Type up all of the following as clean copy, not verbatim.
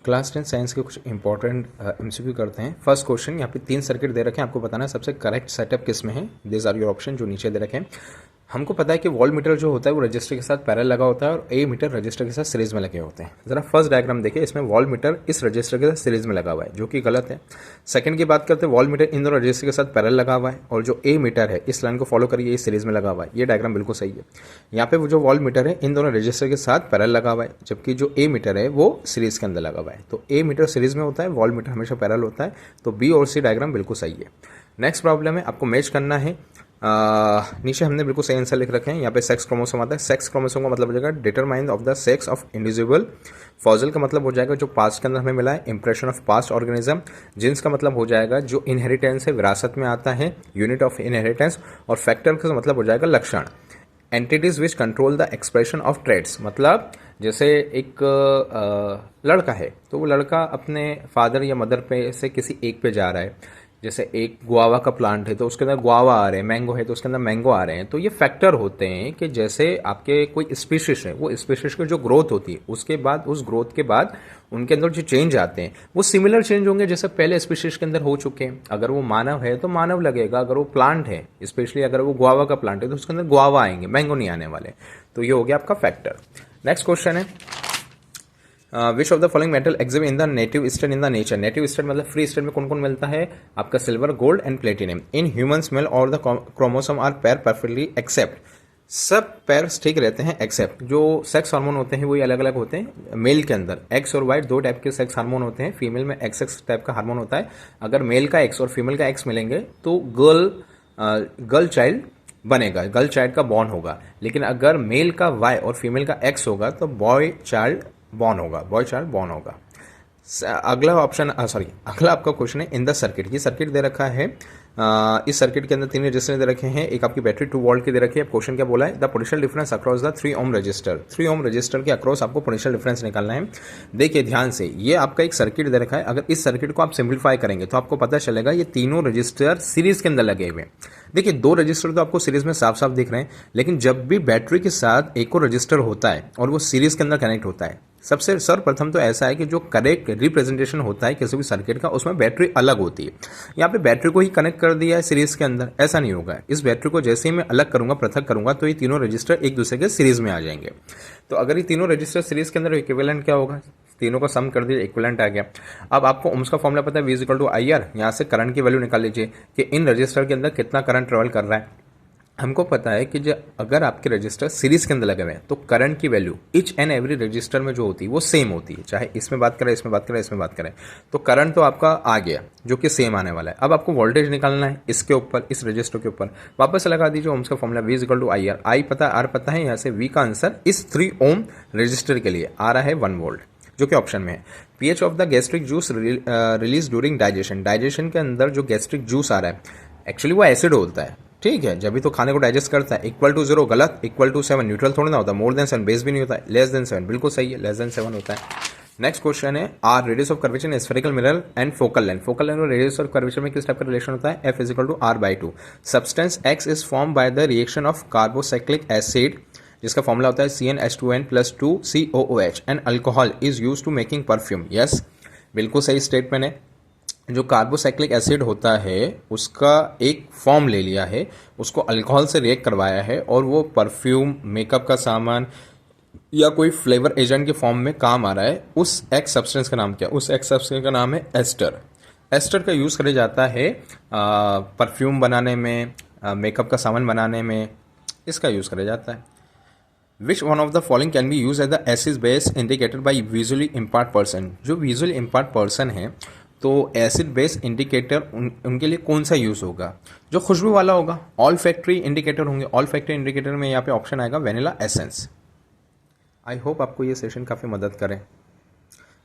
Class 10 science के कुछ important MCQ करते हैं। फर्स्ट क्वेश्चन, यहाँ पे 3 सर्किट दे रखे हैं, आपको बताना है सबसे करेक्ट सेटअप किस में है। दिस आर योर ऑप्शन जो नीचे दे रखे हैं। हमको पता है कि वॉल्ट मीटर जो होता है वो रजिस्टर के साथ पैरेलल लगा होता है और ए मीटर रजिस्टर के साथ सीरीज में लगे होते हैं। जरा फर्स्ट डायग्राम देखिए, इसमें वॉल्ट मीटर इस रजिस्टर के साथ सीरीज में लगा हुआ है जो कि गलत है। सेकंड की बात करते हैं, वॉल्ट मीटर इन दोनों रजिस्टर के साथ पैरेलल लगा हुआ है और जो ए मीटर है इस लाइन को फॉलो करिए, इस सीरीज में लगा हुआ है। ये डायग्राम बिल्कुल सही है। यहाँ पे वो जो वॉल्ट मीटर है इन दोनों रजिस्टर के साथ पैरेलल लगा हुआ है, जबकि जो ए मीटर है वो सीरीज के अंदर लगा हुआ है। तो ए मीटर सीरीज में होता है, वॉल्ट मीटर हमेशा पैरेलल होता है। तो बी और सी डायग्राम बिल्कुल सही है। नेक्स्ट प्रॉब्लम है, आपको मैच करना है। नीचे हमने बिल्कुल सही आंसर लिख रखे हैं। यहाँ पे सेक्स क्रोमोसोम आता है। सेक्स क्रोमोसोम का मतलब हो जाएगा determine of the sex of individual. Fossil का मतलब हो जाएगा जो पास्ट के अंदर हमें मिला है, impression of past organism. Genes का मतलब हो जाएगा जो इनहेरिटेंस है, विरासत में आता है, यूनिट ऑफ इनहेरिटेंस। और फैक्टर का मतलब हो जाएगा लक्षण। Entities which control the expression of traits, मतलब जैसे एक लड़का है तो वो लड़का अपने फादर या मदर पे से किसी एक पे जा रहा है। जैसे एक गुआवा का प्लांट है तो उसके अंदर गुआवा आ रहे हैं, मैंगो है तो उसके अंदर मैंगो आ रहे हैं। तो ये फैक्टर होते हैं कि जैसे आपके कोई स्पीशीज है, वो स्पीशीज की जो ग्रोथ होती है उसके बाद, उस ग्रोथ के बाद उनके अंदर जो चेंज आते हैं वो सिमिलर चेंज होंगे जैसे पहले स्पीशीज के अंदर हो चुके हैं। अगर वो मानव है तो मानव लगेगा, अगर वो प्लांट है, स्पेशली अगर वो गुआवा का प्लांट है तो उसके अंदर गुआवा आएंगे, मैंगो नहीं आने वाले। तो ये हो गया आपका फैक्टर। नेक्स्ट क्वेश्चन है, which of the following metal exist in the native state in the nature. Native state मतलब फ्री स्टेट में कौन कौन मिलता है, आपका silver, gold and platinum. In humans male और the chromosome are pair perfectly except. सब पेयर्स ठीक रहते हैं एक्सेप्ट जो सेक्स हार्मोन होते हैं वही अलग अलग होते हैं। मेल के अंदर एक्स और वाई दो टाइप के सेक्स हार्मोन होते हैं, फीमेल में एक्स एक्स टाइप का हार्मोन होता है। अगर मेल का एक्स और फीमेल का एक्स मिलेंगे तो गर्ल चाइल्ड बनेगा, गर्ल चाइल्ड का बॉर्न होगा। लेकिन अगर मेल का वाई और फीमेल का एक्स होगा तो बॉय चाइल्ड बॉर्न होगा, बॉय चाइल्ड बॉर्न होगा। अगला ऑप्शन अगला आपका क्वेश्चन है, इन द सर्किट। ये सर्किट दे रखा है, इस सर्किट के अंदर 3 रजिस्टर दे रखे हैं। एक आपकी बैटरी 2 वोल्ट की दे रखी है। क्वेश्चन क्या बोला है, the potential difference across the 3 ohm resistor. 3 ohm resistor के अक्रॉस आपको पोटेंशियल डिफरेंस निकालना है। देखिए ध्यान से, ये आपका एक सर्किट दे रखा है। अगर इस सर्किट को आप सिंप्लीफाई करेंगे तो आपको पता चलेगा ये तीनों रजिस्टर सीरीज के अंदर लगे हुए हैं। देखिए 2 रजिस्टर तो आपको सीरीज में साफ साफ दिख रहे हैं, लेकिन जब भी बैटरी के साथ एक और रजिस्टर होता है और वो सीरीज के अंदर कनेक्ट होता है, सबसे सर्वप्रथम तो ऐसा है कि जो करेक्ट रिप्रेजेंटेशन होता है किसी भी सर्किट का उसमें बैटरी अलग होती है। यहाँ पे बैटरी को ही कनेक्ट कर दिया है सीरीज के अंदर, ऐसा नहीं होगा। इस बैटरी को जैसे ही मैं अलग करूंगा, पृथक करूंगा, तो ये तीनों रजिस्टर एक दूसरे के सीरीज में आ जाएंगे। तो अगर ये तीनों रजिस्टर सीरीज के अंदर इक्विवेलेंट क्या होगा, तीनों का सम कर दीजिए, इक्विवेलेंट आ गया। अब आपको ओम्स का फॉर्मूला पता है, V इक्वल टू IR। यहाँ से करंट की वैल्यू निकाल लीजिए कि इन रजिस्टर के अंदर कितना करंट ट्रेवल कर रहा है। हमको पता है कि जो अगर आपके रजिस्टर सीरीज के अंदर लगे हुए हैं तो करंट की value each and every register में जो होती है वो सेम होती है, चाहे इसमें बात करें, इसमें बात करें, इसमें बात करें। तो करंट तो आपका आ गया जो कि सेम आने वाला है। अब आपको वोल्टेज निकालना है इसके ऊपर, इस रजिस्टर के ऊपर। वापस लगा दीजिए ओम्स का formula, V equal to IR। I पता है, R पता है, यहाँ से V का आंसर इस 3 ओम रजिस्टर के लिए आ रहा है 1 वोल्ट, जो कि ऑप्शन में है। pH of the gastric juice release during digestion. Digestion के अंदर जो गैस्ट्रिक जूस आ रहा है एक्चुअली वो एसिड होता है, ठीक है, जब भी तो खाने को डाइजेस्ट करता है। इक्वल टू 0 गलत, इक्वल टू 7 न्यूट्रल थोड़ा ना होता, मोर देन 7 बेस भी नहीं होता है, लेस देन 7 बिल्कुल सही है, लेस देन 7 होता है। नेक्स्ट क्वेश्चन है, R radius of curvature in spherical mirror and focal length. Focal length और रेडियस ऑफ कर्वेचर में किस टाइप का रिलेशन होता है, F is equal to R/2। Substance X is form by the reaction of carbocyclic acid, जिसका formula होता है CnH2n+2COOH, and alcohol is use to making perfume. Yes, बिल्कुल सही स्टेटमेंट है। जो कार्बोसाइक्लिक एसिड होता है उसका एक फॉर्म ले लिया है, उसको अल्कोहल से रिएक्ट करवाया है और वो परफ्यूम, मेकअप का सामान या कोई फ्लेवर एजेंट के फॉर्म में काम आ रहा है। उस एक्स सब्सटेंस का नाम क्या, उस एक्स सब्सटेंस का नाम है एस्टर। एस्टर का यूज़ किया जाता है परफ्यूम बनाने में, मेकअप का सामान बनाने में, इसका यूज़ किया जाता है। Which one of the following can be use as the acid base indicator by visually impaired person. जो विजुअली इम्पार्ट पर्सन है तो एसिड बेस इंडिकेटर उनके लिए कौन सा यूज़ होगा, जो खुशबू वाला होगा। ऑल फैक्ट्री इंडिकेटर होंगे, ऑल फैक्ट्री इंडिकेटर में यहाँ पे ऑप्शन आएगा वेनिला एसेंस। आई होप आपको ये सेशन काफ़ी मदद करें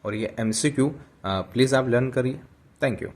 और ये MCQ प्लीज़ आप लर्न करिए। Thank you.